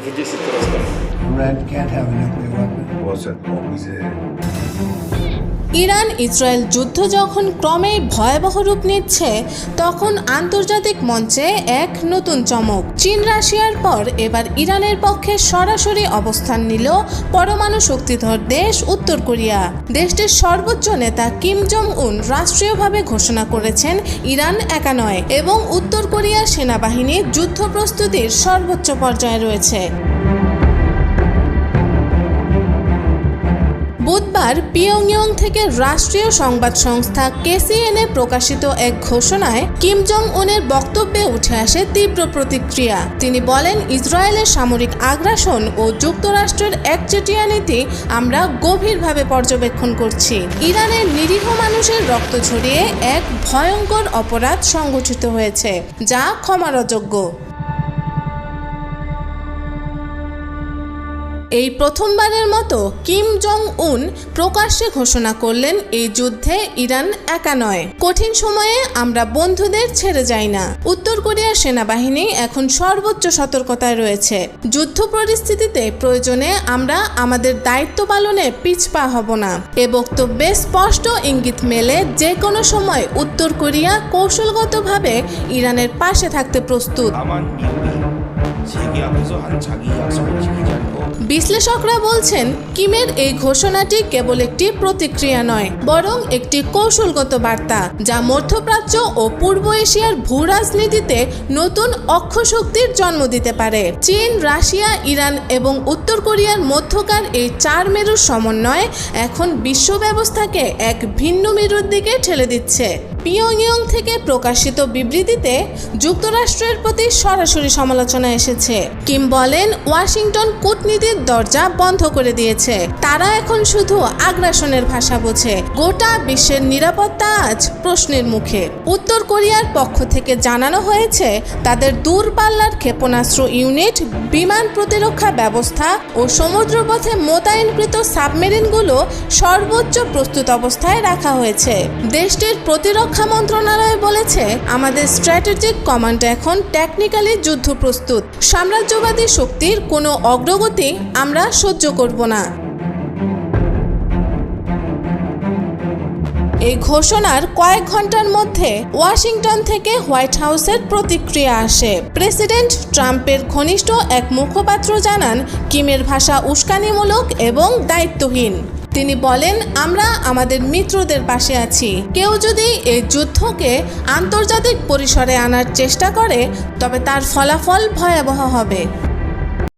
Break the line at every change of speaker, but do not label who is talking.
Iran can't have a nuclear weapon.
Iran Israel যুদ্ধ যখন ক্রমেই ভয়াবহ রূপ নিচ্ছে, তখন আন্তর্জাতিক মঞ্চে এক নতুন চমক। চীন রাশিয়ার পর এবার ইরানের পক্ষে সরাসরি অবস্থান নিল পরমাণু শক্তিধর দেশ উত্তর কোরিয়া। দেশটির সর্বোচ্চ নেতা কিম জং উন রাষ্ট্রীয়ভাবে ঘোষণা করেছেন ইরান একা নয় এবং উত্তর কোরিয়ার সেনাবাহিনী যুদ্ধ প্রস্তুতির সর্বোচ্চ পর্যায়ে রয়েছে। বুধবার পিয়ংইয়ং থেকে রাষ্ট্রীয় সংবাদ সংস্থা KCNA প্রকাশিত এক ঘোষণায় কিম জং উনের বক্তব্যে উঠে আসে তীব্র প্রতিক্রিয়া। তিনি বলেন, ইসরায়েলের সামরিক আগ্রাসন ও যুক্তরাষ্ট্রের একচেটিয়া নীতি আমরা গভীরভাবে পর্যবেক্ষণ করছি। ইরানের নিরীহ মানুষের রক্ত ঝরিয়ে এক ভয়ঙ্কর অপরাধ সংঘটিত হয়েছে, যা ক্ষমার অযোগ্য। এই প্রথমবারের মতো কিম জং উন প্রকাশ্যে ঘোষণা করলেন, এই যুদ্ধে ইরান একা নয়। কঠিন সময়ে আমরা বন্ধুদের ছেড়ে যাই না। উত্তর কোরিয়ার সেনাবাহিনী এখন সর্বোচ্চ সতর্কতায় রয়েছে। যুদ্ধ পরিস্থিতিতে প্রয়োজনে আমরা আমাদের দায়িত্ব পালনে পিছপা হব না। এ বক্তব্যে স্পষ্ট ইঙ্গিত মেলে যে কোনো সময় উত্তর কোরিয়া কৌশলগতভাবে ইরানের পাশে থাকতে প্রস্তুত। বিশ্লেষকরা বলছেন, কিমের এই ঘোষণাটি কেবল একটি প্রতিক্রিয়া নয়, বরং একটি কৌশলগত বার্তা, যা মধ্যপ্রাচ্য ও পূর্ব এশিয়ার ভূ রাজনীতিতে নতুন অক্ষশক্তির জন্ম দিতে পারে। চীন, রাশিয়া, ইরান এবং উত্তর কোরিয়ার মধ্যকার এই চার মেরুর সমন্বয় এখন বিশ্ব ব্যবস্থাকে এক ভিন্ন মেরুর দিকে ঠেলে দিচ্ছে। পিয়ংইয়ং থেকে প্রকাশিত বিবৃতিতে যুক্তরাষ্ট্রের প্রতি সরাসরি সমালোচনা এসেছে। কিম বলেন, ওয়াশিংটন কূটনীতির দরজা বন্ধ করে দিয়েছে। তারা এখন শুধু আগ্রাসনের ভাষা বোঝে। গোটা বিশ্বের নিরাপত্তা আজ প্রশ্নের মুখে। উত্তর কোরিয়ার পক্ষ থেকে জানানো হয়েছে, তাদের দূরপাল্লার ক্ষেপণাস্ত্র ইউনিট, বিমান প্রতিরক্ষা ব্যবস্থা ও সমুদ্রপথে মোতায়েনকৃত সাবমেরিনগুলো সর্বোচ্চ প্রস্তুত অবস্থায় রাখা হয়েছে। দেশটির প্রতিরক্ষা মন্ত্রণালয় বলেছে, আমাদের স্ট্র্যাটেজিক কমান্ড এখন টেকনিক্যালি যুদ্ধ প্রস্তুত। সাম্রাজ্যবাদী শক্তির কোনো অগ্রগতি আমরা সহ্য করব না। এই ঘোষণার কয়েক ঘন্টার মধ্যে ওয়াশিংটন থেকে হোয়াইট হাউসের প্রতিক্রিয়া আসে। প্রেসিডেন্ট ট্রাম্পের ঘনিষ্ঠ এক মুখপাত্র জানান, কিমের ভাষা উস্কানিমূলক এবং দায়িত্বহীন। তিনি বলেন, আমরা আমাদের মিত্রদের পাশে আছি। কেউ যদি এই যুদ্ধকে আন্তর্জাতিক পরিসরে আনার চেষ্টা করে, তবে তার ফলাফল ভয়াবহ হবে।